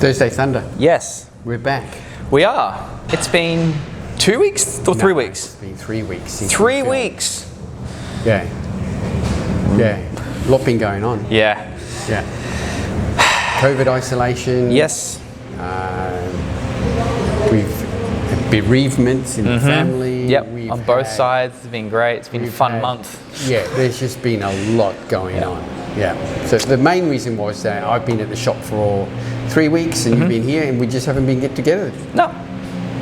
Thursday Thunder. Yes. We're back. We are. It's been 2 weeks or 3 weeks? It's been 3 weeks. 3 weeks. Yeah. Yeah. A lot been going on. Yeah. Yeah. COVID isolation. Yes. We've bereavements in the family. Yep. On both sides. It's been great. It's been a fun month. Yeah. There's just been a lot going on. Yeah. So the main reason was that I've been at the shop for 3 weeks and you've been here and we just haven't been get together. No.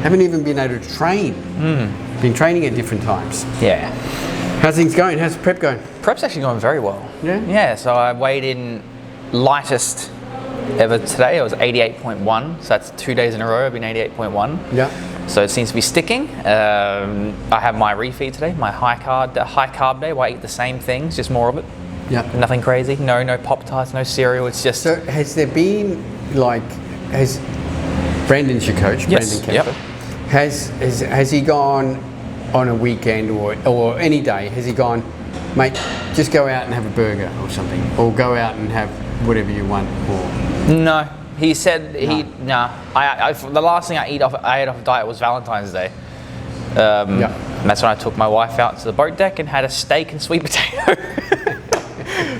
Haven't even been able to train. Been training at different times. Yeah. How's things going? How's prep going? Prep's actually going very well. Yeah? Yeah, so I weighed in lightest ever today. I was 88.1, so that's 2 days in a row I've been 88.1. Yeah. So it seems to be sticking. I have my refeed today, my high carb day where I eat the same things, just more of it. Yeah. Nothing crazy, no Pop-Tarts, no cereal, it's just... So has there been, like, has Brandon's your coach, Yes. Brandon Kemper, has he gone on a weekend or any day, has he gone, mate, just go out and have a burger or something, or go out and have whatever you want? Or No, he said the last thing I ate off diet was Valentine's Day. And that's when I took my wife out to the boat deck and had a steak and sweet potato.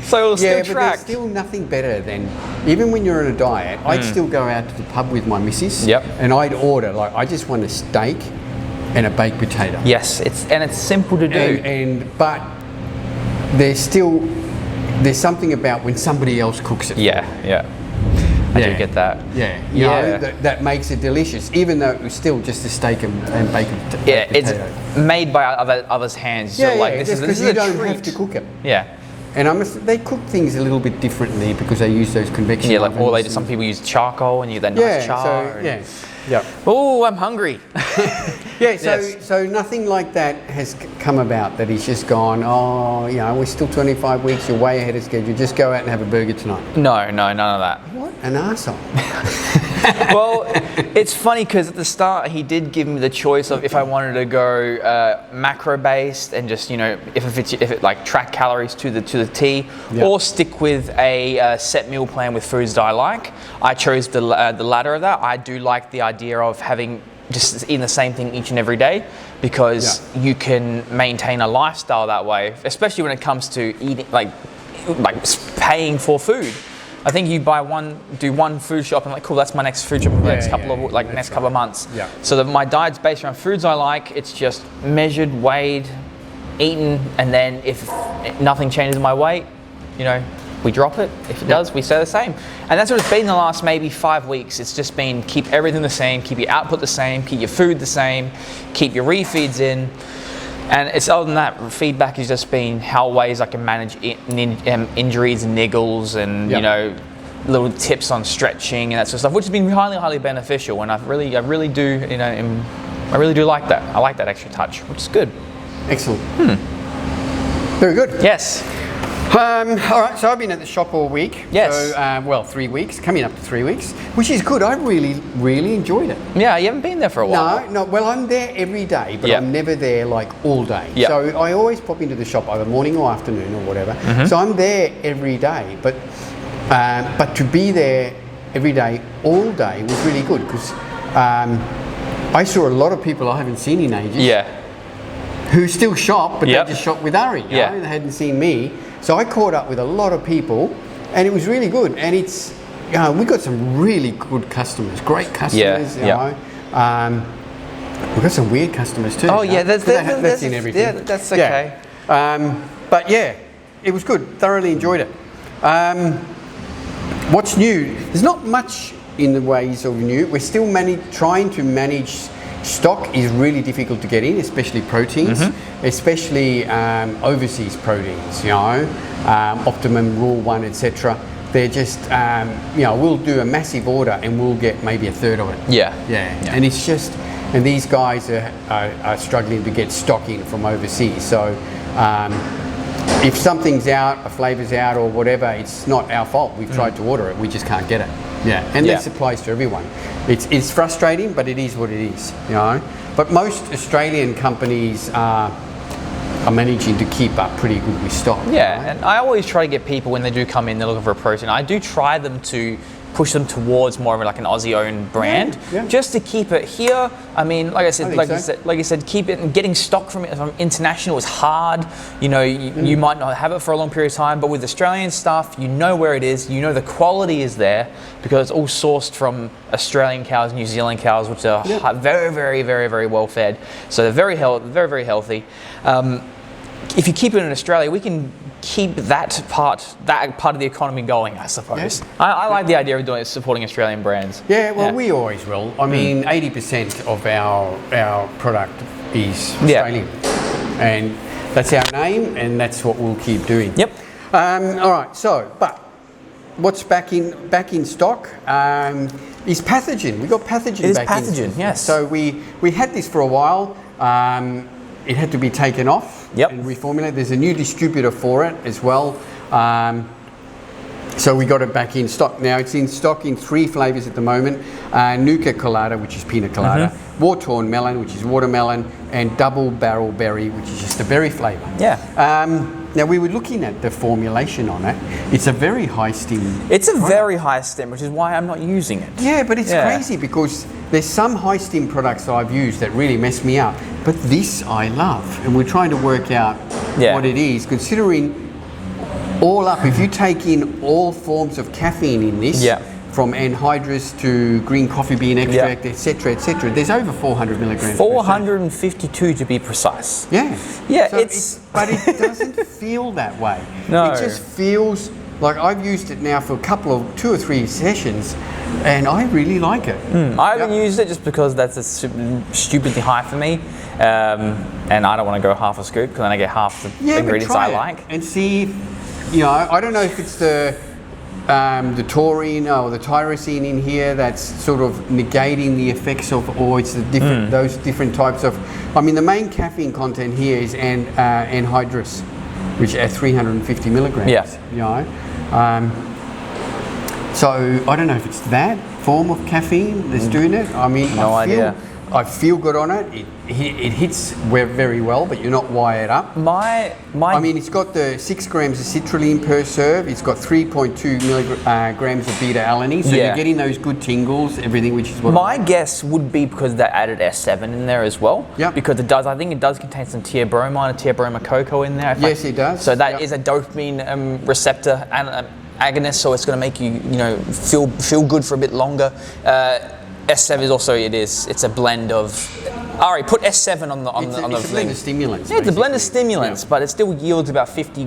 So it was still tracked. But there's still nothing better than, even when you're on a diet, I'd still go out to the pub with my missus and I'd order, like, I just want a steak and a baked potato. Yes, it's simple to do. But there's something about when somebody else cooks it. Yeah. I do get that. Yeah. You know, that makes it delicious, even though it was still just a steak and baked potato. Yeah, it's made by others' hands. Yeah, so like, this is you a don't treat. have to cook it. Yeah. And they cook things a little bit differently because they use those convection ovens. Or some people use charcoal and you that nice char. Oh, I'm hungry. So nothing like that has come about that he's just gone, we're still 25 weeks, you're way ahead of schedule, just go out and have a burger tonight. No, none of that. What an arsehole. Well, it's funny because at the start he did give me the choice of if I wanted to go macro based and just if it like track calories to the T, or stick with a set meal plan with foods that I like. I chose the latter of that. I do like the idea of having just eating the same thing each and every day because you can maintain a lifestyle that way, especially when it comes to eating like paying for food. I think you do one food shop and like, cool, that's my next food shop for the next couple of months. Yeah. So that my diet's based around foods I like. It's just measured, weighed, eaten, and then if nothing changes my weight, we drop it. If it does, we stay the same. And that's what it's been the last maybe 5 weeks. It's just been keep everything the same, keep your output the same, keep your food the same, keep your refeeds in. And it's other than that, feedback has just been how ways I can manage injuries and niggles and little tips on stretching and that sort of stuff, which has been highly beneficial. And I really do like that. I like that extra touch, which is good. Excellent. Very good. Yes. All right, so I've been at the shop all week. Yes. So, 3 weeks, coming up to 3 weeks, which is good. I really enjoyed it. Yeah, you haven't been there for a while. No. Well, I'm there every day, but I'm never there like all day. Yep. So I always pop into the shop either morning or afternoon or whatever. So I'm there every day, but to be there every day, all day was really good because I saw a lot of people I haven't seen in ages. Yeah. Who still shop, but they just shop with Ari. They hadn't seen me. So I caught up with a lot of people and it was really good. And it's, we got some really good customers, great customers. We've got some weird customers too. Oh yeah, that's in everything. Yeah, that's okay. But yeah, it was good. Thoroughly enjoyed it. What's new? There's not much in the ways of new. We're still trying to manage. Stock is really difficult to get in, especially proteins, especially overseas proteins, Optimum, Rule 1, etc. They're just, we'll do a massive order and we'll get maybe a third of it. Yeah. And it's just, and these guys are struggling to get stock in from overseas. So if something's out, a flavor's out or whatever, it's not our fault. We've tried to order it, we just can't get it. And this applies to everyone. It's frustrating, but it is what it is, But most Australian companies are managing to keep up pretty good with stock. Yeah, and I always try to get people when they do come in, they're looking for a protein. I do try them to push them towards more of like an Aussie-owned brand, just to keep it here. I mean, like I said, like you said, keep it. And getting stock from international is hard. You know, you might not have it for a long period of time, but with Australian stuff, you know where it is. You know the quality is there because it's all sourced from Australian cows, New Zealand cows, which are very, very, very, very well fed. So they're very, very healthy. If you keep it in Australia, we can keep that part of the economy going, I suppose. I like the idea of doing supporting Australian brands. Yeah, well, we always will. I mean, 80% of our product is Australian, and that's our name, and that's what we'll keep doing. Yep. All right. So, but what's back in stock is Pathogen. We got Pathogen. It is back Pathogen. Yes. So we had this for a while. It had to be taken off and reformulated. There's a new distributor for it as well. So we got it back in stock. Now it's in stock in 3 flavours at the moment. Nuka Colada, which is pina colada, War-Torn Melon, which is watermelon, and Double Barrel Berry, which is just a berry flavour. Now we were looking at the formulation on it. It's a very high stim. It's a very high stim, which is why I'm not using it. Yeah, but it's crazy because there's some high stim products that I've used that really mess me up. But this I love, and we're trying to work out what it is, considering all up, if you take in all forms of caffeine in this, from anhydrous to green coffee bean extract, etc., etc., there's over 400 milligrams. 452 to be precise. Yeah. Yeah, so but it doesn't feel that way. No. It just feels like I've used it now for 2 or 3 sessions, and I really like it. I haven't used it just because that's stupidly high for me, and I don't want to go half a scoop because then I get half the ingredients I like. And see, you know, I don't know if it's the taurine or the tyrosine in here that's sort of negating the effects of, or it's the different those different types of. I mean, the main caffeine content here is anhydrous, which at 350 milligrams. You know, so I don't know if it's that form of caffeine that's doing it. I mean, I feel good on it. It hits very well, but you're not wired up. I mean, it's got the 6 grams of citrulline per serve. It's got 3.2 milligrams of beta-alanine. So you're getting those good tingles, everything, which is what my guess would be because they added S7 in there as well. Because I think it does contain some teobromine and teobromococoa in there. Yes, it does. So that is a dopamine receptor agonist. So it's going to make you, feel good for a bit longer. S7 is also it's a blend of. Ari, put S7 on the it's a blend of stimulants. Yeah, it's a blend of stimulants, but it still yields about 50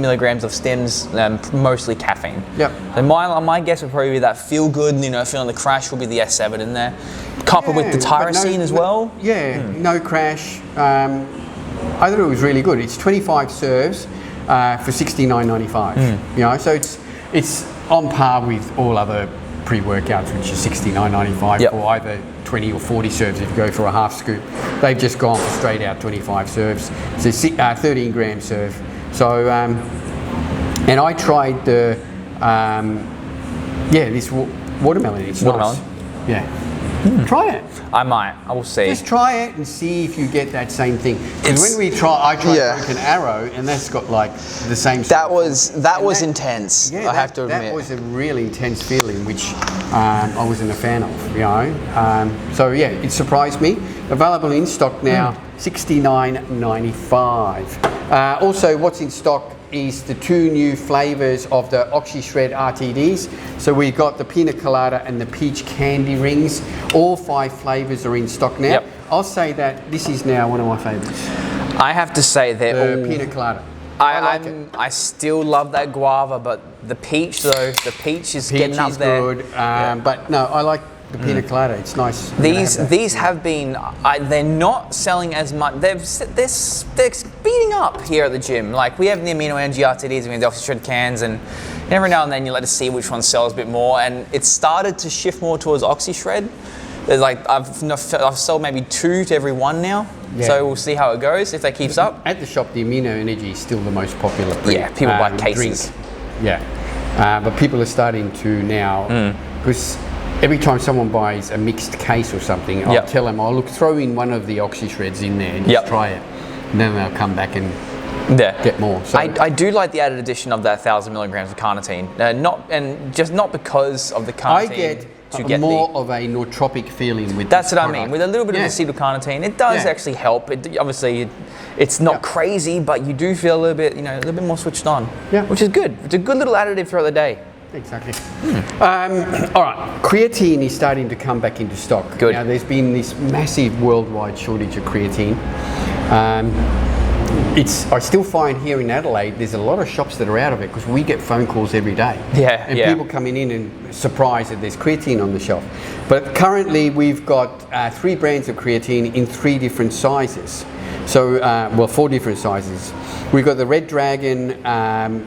milligrams of stims, mostly caffeine. So my guess would probably be that feel good, feeling the crash will be the S7 in there, coupled with the tyrosine as well. No crash. I thought it was really good. It's 25 serves for $69.95. So it's on par with all other pre-workouts, which is $69.95 for either 20 or 40 serves if you go for a half scoop. They've just gone for straight out 25 serves. So 13 gram serve. So, and I tried the, this watermelon. It's nice. Try it. I might. I will see. Just try it and see if you get that same thing. Because when I tried Broken Arrow, and that's got like the same. That was intense. I have to admit. That was a really intense feeling, which I wasn't a fan of. So it surprised me. Available in stock now, $69.95. Also, what's in stock is the 2 new flavours of the Oxyshred RTDs. So we got the pina colada and the peach candy rings. All 5 flavours are in stock now. I'll say that this is now one of my favourites. I have to say they're all pina colada. I still love that guava, but the peach though, is getting up there. Peach is good, but no, I like the pina colada. It's nice. These have been. They're not selling as much. They're speeding up here at the gym. Like we have the amino energy RTDs, we have the Oxyshred cans, and every now and then you let us see which one sells a bit more. And it's started to shift more towards Oxyshred. There's like I've sold maybe 2 to every 1 now. So we'll see how it goes if that keeps up. At the shop, the amino energy is still the most popular. People buy cases. Drink. But people are starting to now because. Every time someone buys a mixed case or something, I'll tell them, throw in one of the Oxyshreds in there and just try it. And then they'll come back and get more. So I do like the added addition of that 1,000 milligrams of carnitine. Not because of the carnitine. I get more of a nootropic feeling with that's this what product. I mean. With a little bit of acetylcarnitine, it does actually help. Obviously, it's not crazy, but you do feel a little bit, a little bit more switched on. Yeah. Which is good. It's a good little additive throughout the day. Exactly. All right, creatine is starting to come back into stock. Good. Now, there's been this massive worldwide shortage of creatine. I still find here in Adelaide, there's a lot of shops that are out of it because we get phone calls every day. And people coming in and surprised that there's creatine on the shelf. But currently we've got 3 brands of creatine in 3 different sizes. So, 4 different sizes. We've got the Red Dragon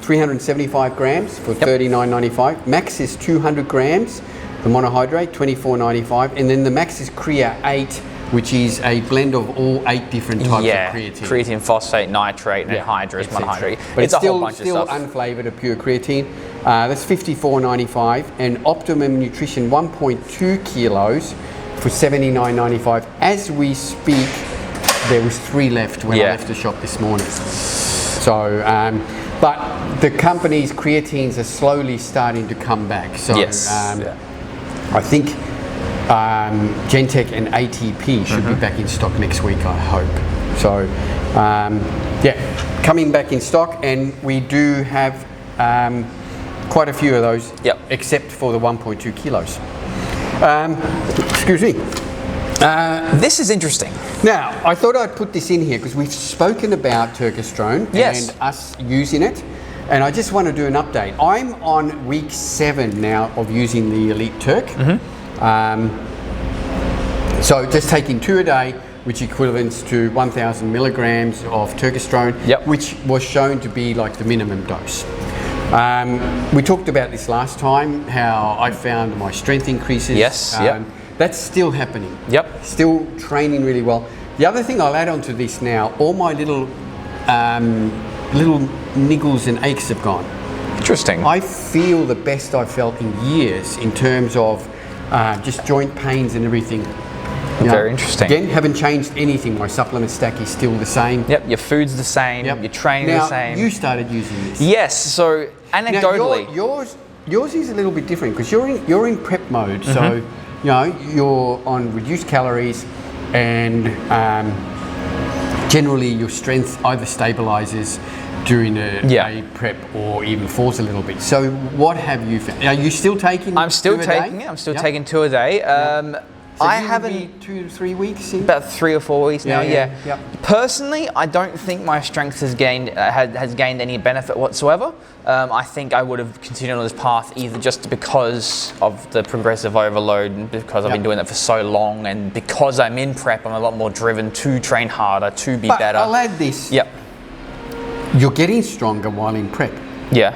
375 grams for $39.95. Max is 200 grams, the monohydrate, $24.95. And then the Max is Crea 8, which is a blend of all 8 different types of creatine. Creatine, phosphate, nitrate, anhydrous, monohydrate. But it's a whole bunch of still stuff. unflavoured of pure creatine. That's $54.95. And Optimum Nutrition 1.2 kilos for $79.95. As we speak, there was 3 left when I left the shop this morning. So, but the company's creatines are slowly starting to come back. So, I think Gentech and ATP should be back in stock next week, I hope. So, coming back in stock, and we do have quite a few of those, except for the 1.2 kilos. Excuse me. This is interesting. Now, I thought I'd put this in here because we've spoken about Turkesterone and us using it. And I just want to do an update. I'm on week 7 now of using the Elite Turk. So just taking 2 a day, which equivalents to 1,000 milligrams of Turkesterone, which was shown to be like the minimum dose. We talked about this last time, how I found my strength increases. That's still happening. Still training really well. The other thing I'll add on to this now, all my little niggles and aches have gone. Interesting. I feel the best I've felt in years in terms of just joint pains and everything. Very interesting. Again, haven't changed anything. My supplement stack is still the same. Your food's the same. Your training's the same. You started using this. Yes. So anecdotally, now yours is a little bit different because you're in prep mode. So you're on reduced calories, and generally your strength either stabilizes during a prep or even falls a little bit. So what have you found? Are you still taking? I'm still taking it. I'm still taking 2 a day. So I haven't 2 to 3 weeks in? About 3 or 4 weeks now. Personally, I don't think my strength has gained any benefit whatsoever. I think I would have continued on this path either just because of the progressive overload, because I've been doing it for so long, and because I'm in prep, I'm a lot more driven to train harder, to be better. I'll add this. You're getting stronger while in prep.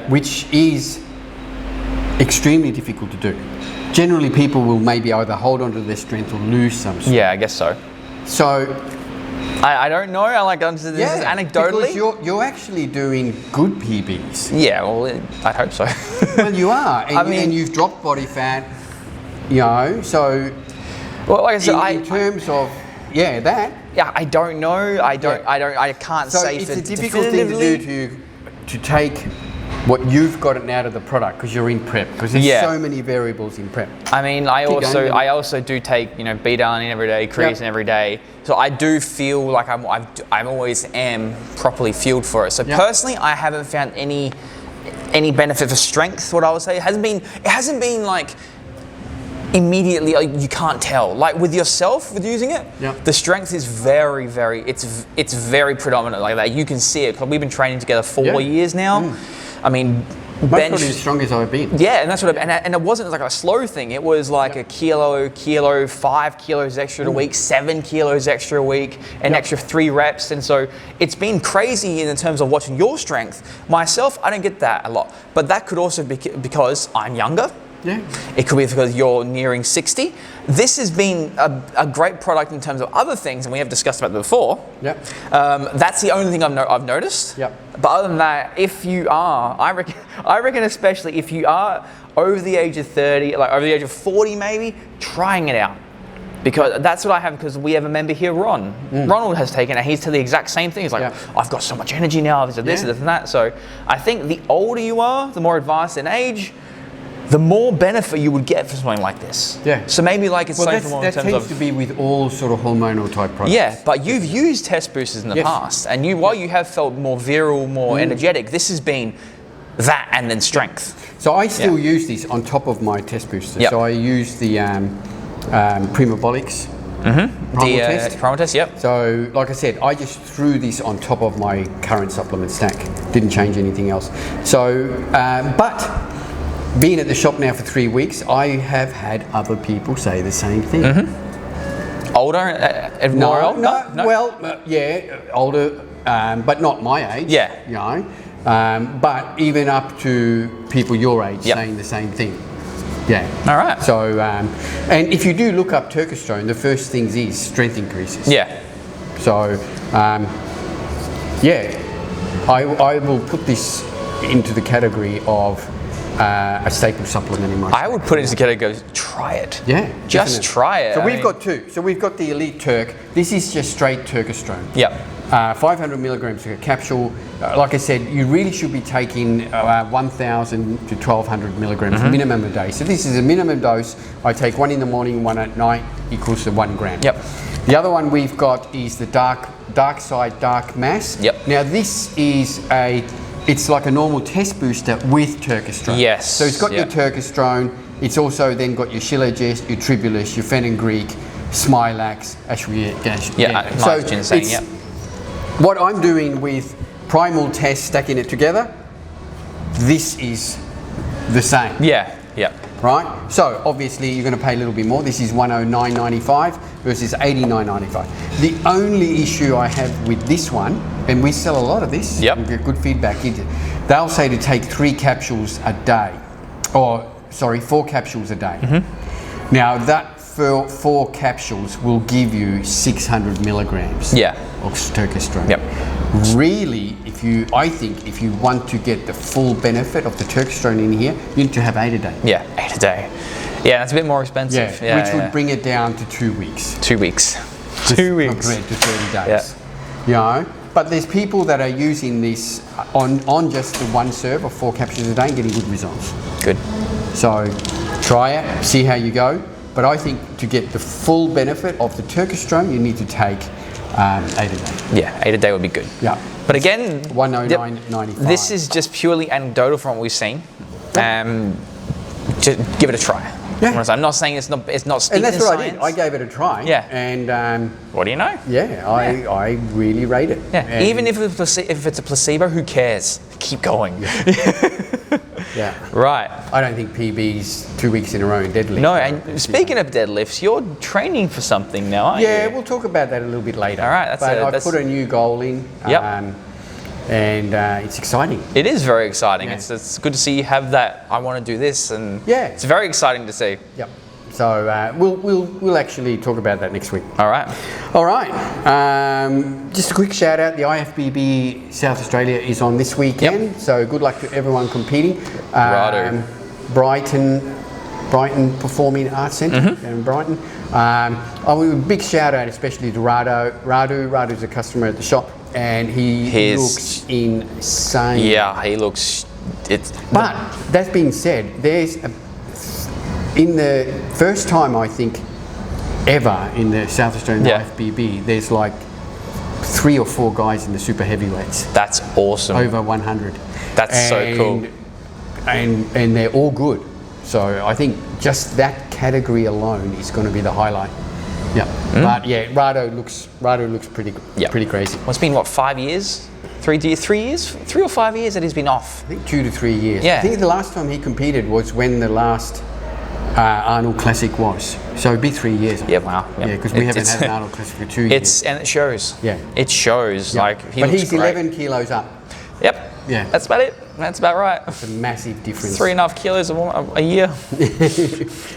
Which is extremely difficult to do. Generally, people will maybe either hold on to their strength or lose some strength. I guess so. So, I don't know. This is anecdotally. Because you're actually doing good PBs. I'd hope so. Well, you are, and you've dropped body fat. So. Well, like I said, in terms of that. I don't know. I can't say. So it's a difficult thing to do to take what you've gotten out of the product because you're in prep, because there's so many variables in prep. I mean, I also do take beta-alanine every day, creatine every day, so I do feel like I'm always am properly fueled for it. So personally, I haven't found any benefit for strength. What I would say, it hasn't been like immediately, you can't tell. Like with yourself, with using it, the strength is very, very, it's very predominant like that. You can see it. We've been training together 4 years now. I mean, probably as strong as I've been. And that's what. And it wasn't like a slow thing. It was like a kilo, 5 kilos extra a week, 7 kilos extra a week, an extra 3 reps. And so it's been crazy in terms of watching your strength. Myself, I don't get that a lot. But that could also be because I'm younger. It could be because you're nearing 60. This has been a great product in terms of other things, and we have discussed about it before. That's the only thing I've noticed. But other than that, if you are, I reckon especially if you are over the age of 30, like over the age of 40 maybe, trying it out. Because that's what I have, because we have a member here, Ron. Ronald has taken it. He's to the exact same thing. He's like, I've got so much energy now, I've this and that. So I think the older you are, the more advanced in age, the more benefit you would get from something like this. Yeah. So maybe like it's safe more in terms of... That tends to be with all sort of hormonal type products. Yeah, but you've used test boosters in the past, and while you have felt more virile, more energetic, this has been that and then strength. So I still use this on top of my test booster. So I use the Primabolics Primal test, yep. So like I said, I just threw this on top of my current supplement stack. Didn't change anything else. So, but being at the shop now for 3 weeks, I have had other people say the same thing. Older? Older, but not my age. Yeah. You know, but even up to people your age saying the same thing. Yeah. All right. So, and if you do look up Turkesterone, the first things is strength increases. Yeah. So, I will put this into the category of a staple supplement in my I would put it into the category of try it. Yeah. Just try it. So we've got two. So we've got the Elite Turk. This is just straight Turkesterone. Yep. 500 milligrams a capsule. Like I said, you really should be taking 1,000 to 1,200 milligrams minimum a day. So this is a minimum dose. I take one in the morning, one at night, equals to 1 gram. Yep. The other one we've got is the dark side dark mass. Yep. Now this is it's like a normal test booster with Turkesterone. Yes. So it's got your Turkesterone. It's also then got your Shilajest, your Tribulus, your Fenugreek, Smilax, Ashwagandha. Yeah, What I'm doing with Primal Test, stacking it together, this is the same. Yeah, yeah. Right? So obviously you're going to pay a little bit more. This is $109.95 versus $89.95. The only issue I have with this one, and we sell a lot of this, we get good feedback, they'll say to take 3 capsules a day, or sorry, 4 capsules a day. Now that 4 capsules will give you 600 milligrams of Turkesterone. Yep. Really, I think if you want to get the full benefit of the Turkesterone in here, you need to have 8 a day. Yeah, 8 a day. Yeah, that's a bit more expensive. Which would bring it down to 2 weeks. 2 weeks. 2 weeks. Compared to 30 days. You know? But there's people that are using this on just the 1 serve of 4 capsules a day and getting good results. Good. So try it, see how you go. But I think to get the full benefit of the Turkesterone, you need to take 8 a day. Yeah, 8 a day would be good. Yeah. But again, $109.95. This is just purely anecdotal from what we've seen. Just give it a try. Yeah. I'm not saying it's not steeped in science. And that's what I did. I gave it a try. Yeah. And what do you know? Yeah, I really rate it. Yeah. And even if it's a placebo, who cares? Keep going. Yeah. Right. I don't think PB's 2 weeks in a row in deadlift. No, and speaking of deadlifts, you're training for something now, aren't you? Yeah, we'll talk about that a little bit later. All right. I've put a new goal in. And it's exciting. It is very exciting. Yeah. It's good to see you have that. I want to do this, and yeah, it's very exciting to see. Yep. So we'll actually talk about that next week. All right. All right. Just a quick shout out. The IFBB South Australia is on this weekend. Yep. So good luck to everyone competing. Righto. Brighton Performing Arts Centre in Brighton. A big shout out, especially to Rado. Radu's a customer at the shop. And he looks insane. Yeah, he looks. But that being said, in the first time I think ever in the South Australian IFBB, there's like 3 or 4 guys in the super heavyweights. That's awesome. Over 100. That's so cool. And they're all good. So I think just that category alone is going to be the highlight. Yeah, but yeah, Rado looks pretty crazy. Well, it's been what, 5 years? 3 years? 3 or 5 years that he's been off. I think 2 to 3 years. Yeah. I think the last time he competed was when the last Arnold Classic was. So it'd be 3 years. Yeah, wow. Yep. Yeah, because we haven't had an Arnold Classic for 2 years. And it shows. Yeah. It shows. Yeah. Like but he's great. 11 kilos up. Yep. Yeah. That's about it. That's about right. It's a massive difference. 3.5 kilos a year.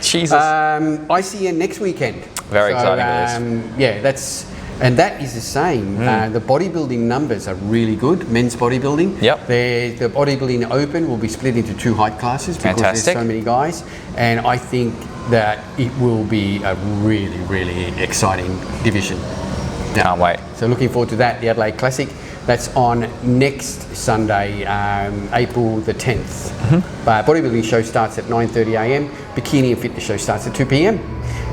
Jesus. ICN next weekend. Very exciting. Yeah, that's And that is the same. The bodybuilding numbers are really good, men's bodybuilding. Yep. The bodybuilding open will be split into 2 height classes because there's so many guys. And I think that it will be a really, really exciting division. Can't wait. So looking forward to that, the Adelaide Classic. That's on next Sunday, April the 10th. Bodybuilding show starts at 9:30 a.m. Bikini and fitness show starts at 2 p.m.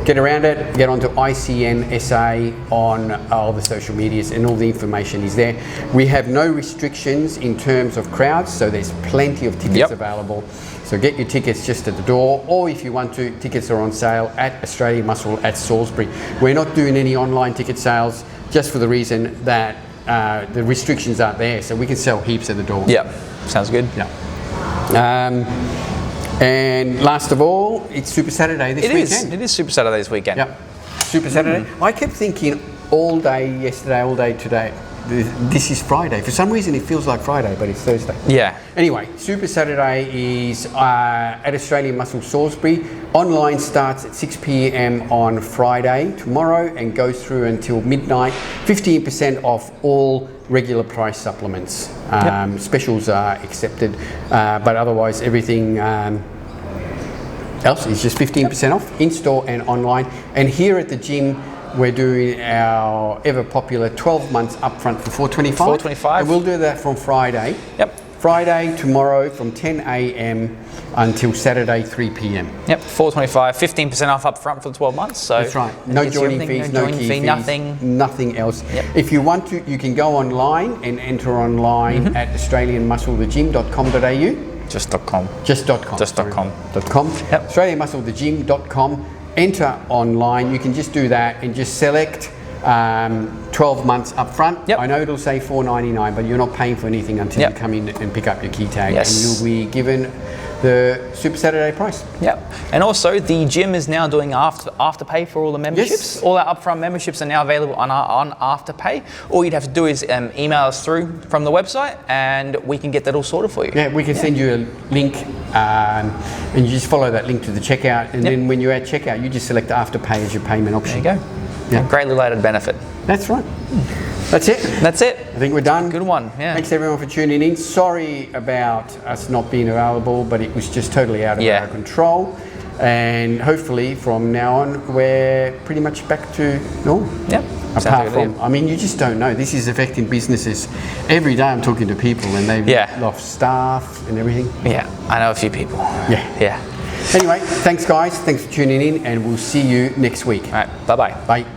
Get around it, get onto ICN SA on all the social medias, and all the information is there. We have no restrictions in terms of crowds, so there's plenty of tickets available. So get your tickets just at the door, or if you want to, tickets are on sale at Australian Muscle at Salisbury. We're not doing any online ticket sales just for the reason that the restrictions aren't there, so we can sell heaps at the door. Yeah, sounds good. Yeah. And last of all, it's Super Saturday this weekend. It is Super Saturday this weekend. Yep. Super Saturday. I kept thinking all day yesterday, all day today, this is Friday. For some reason it feels like Friday, but it's Thursday. Yeah. Anyway, Super Saturday is at Australian Muscle Salisbury. Online starts at 6 p.m. on Friday, tomorrow, and goes through until midnight. 15% off all regular price supplements. Specials are accepted, but otherwise everything else is just 15% off, in-store and online. And here at the gym, we're doing our ever popular 12 months upfront for $425. $425. And we'll do that from Friday. Yep. Friday, tomorrow from 10 a.m. until Saturday, 3 p.m. Yep, $425, 15% off up front for 12 months. So that's right. No joining fees, no key fees, nothing else. Yep. If you want to, you can go online and enter online at australianmusclethegym.com.au. Just.com. Just.com. Just.com. .com. Yep. australianmusclethegym.com. Enter online. You can just do that and just select 12 months up front. Yep. I know it'll say $4.99, but you're not paying for anything until you come in and pick up your key tag, and you'll be given the Super Saturday price. Yep. And also the gym is now doing afterpay for all the memberships. Yes. All our upfront memberships are now available on afterpay. All you'd have to do is email us through from the website, and we can get that all sorted for you. Yeah, we can send you a link, and you just follow that link to the checkout, and then when you're at checkout, you just select afterpay as your payment option. There you go. Yeah. Great little added benefit. That's right. That's it. That's it. I think we're done. Good one. Yeah. Thanks everyone for tuning in. Sorry about us not being available, but it was just totally out of our control. And hopefully from now on, we're pretty much back to normal. Yep. Apart from, I mean, you just don't know. This is affecting businesses. Every day I'm talking to people and they've lost staff and everything. Yeah, I know a few people. Yeah. Anyway, thanks guys. Thanks for tuning in, and we'll see you next week. All right. Bye-bye. Bye.